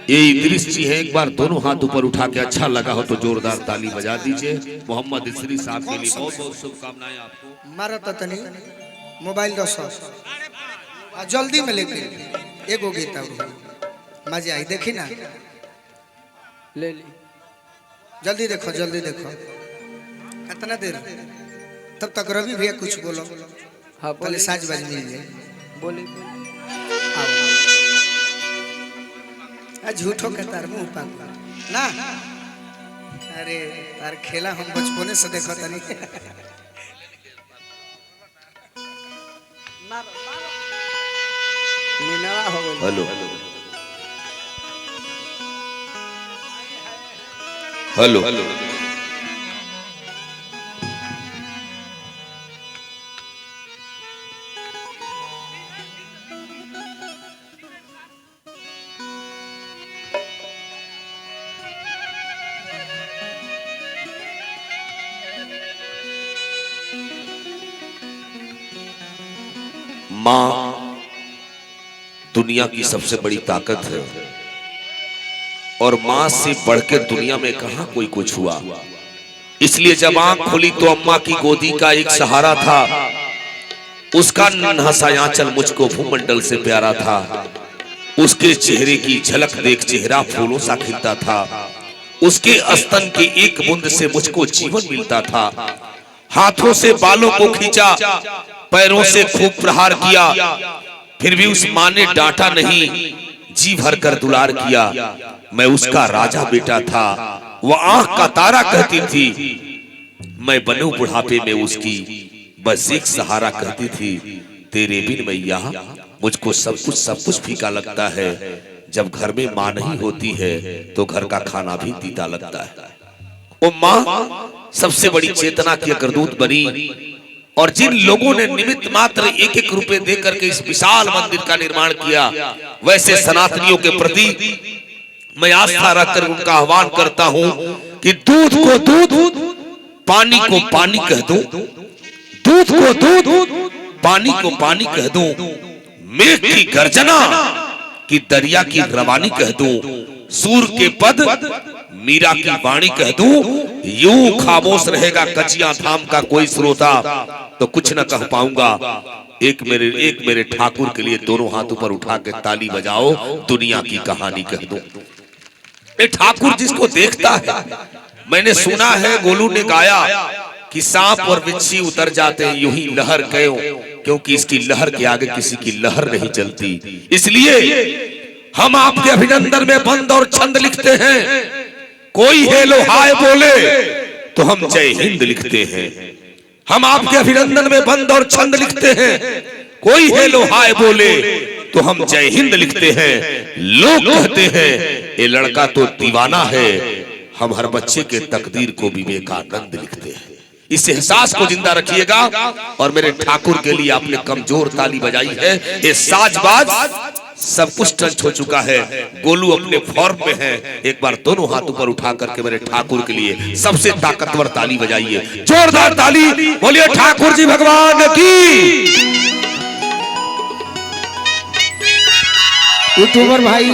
ये इदरीस जी है। एक बार दोनों हाथ ऊपर उठा के अच्छा लगा हो तो जोरदार ताली बजा दीजिए। मोहम्मद इदरीस साहब के लिए बहुत बहुत शुभकामनाएं आपको। मारा तनी मोबाइल दो जल्दी में लेके एगो गीत मजा आई देखी ना ले ली जल्दी देखो कितना देर तब तक रवि भैया कुछ बोलो। हाँ बोले साज बाज मिल जाए बोले झूठो के तार मुंह पाक ना। अरे तार खेला हम बचपने से देखो तनी हेलो हेलो हेलो माँ दुनिया की सबसे बड़ी ताकत है और माँ से बढ़कर दुनिया में कहां कोई कुछ हुआ। इसलिए जब आंख खुली तो अम्मा की गोदी का एक सहारा था। उसका नन्हा सा आंचल मुझको भूमंडल से प्यारा था। उसके चेहरे की झलक देख चेहरा फूलों सा खिलता था। उसके स्तन के एक बूंद से मुझको जीवन मिलता था। हाथों से बालों को खींचा, पैरों से खूब प्रहार किया, फिर भी उस माँ ने डांटा नहीं, जी भर कर दुलार किया। मैं उसका राजा बेटा था, वह आंख का तारा कहती थी। मैं बनूं बुढ़ापे में उसकी बस एक सहारा कहती थी। तेरे बिन मैया मुझको सब कुछ फीका लगता है। जब घर में माँ नहीं होती है तो घर का खाना भी तीता लगता है। वो माँ सबसे बड़ी चेतना की अग्रदूत बनी और जिन लोगों ने निमित्त मात्र एक एक रुपए देकर के इस विशाल मंदिर का निर्माण किया, वैसे सनातनियों के प्रति मैं आस्था रखकर उनका आह्वान करता हूं कि दूध को दूध, पानी को पानी कह दूं, दूध को दूध, पानी को पानी कह दूं, मेघ की गर्जना कि दरिया की रवानी कह दूं, सूर के पद मीरा की वाणी कह दूं, यूं खामोश रहेगा कचिया धाम का कोई श्रोता तो कुछ न कह पाऊंगा। एक मेरे ठाकुर के लिए दोनों हाथ ऊपर उठा के ताली बजाओ, दुनिया की कहानी कह दूं। ये ठाकुर जिसको देखता है, मैंने सुना है गोलू ने गाया कि सांप और बिच्छी उतर जाते हैं यूं ही लहर गयो, क्योंकि इसकी लहर के आगे किसी की लहर नहीं चलती। इसलिए हम आपके अभिनंदन में बंद और छंद लिखते हैं। कोई हेलो हाय बोले तो हम जय हिंद लिखते हैं। हम आपके अभिनंदन में बंद और छंद लिखते हैं। कोई हेलो हाय बोले तो हम जय हिंद लिखते हैं। लोग कहते हैं ये लड़का तो दीवाना है, हम हर बच्चे के तकदीर को विवेकानंद लिखते हैं। इस एहसास को जिंदा रखिएगा। और मेरे ठाकुर के लिए आपने कमजोर ताली बजाई है। ये साजबाज सब कुछ टच हो चुका है। गोलू अपने फॉर्म में है। एक बार दोनों हाथ ऊपर उठा करके मेरे ठाकुर के लिए सबसे ताकतवर ताली बजाइए, जोरदार ताली। बोलिए ठाकुर जी भगवान की। यूट्यूबर भाई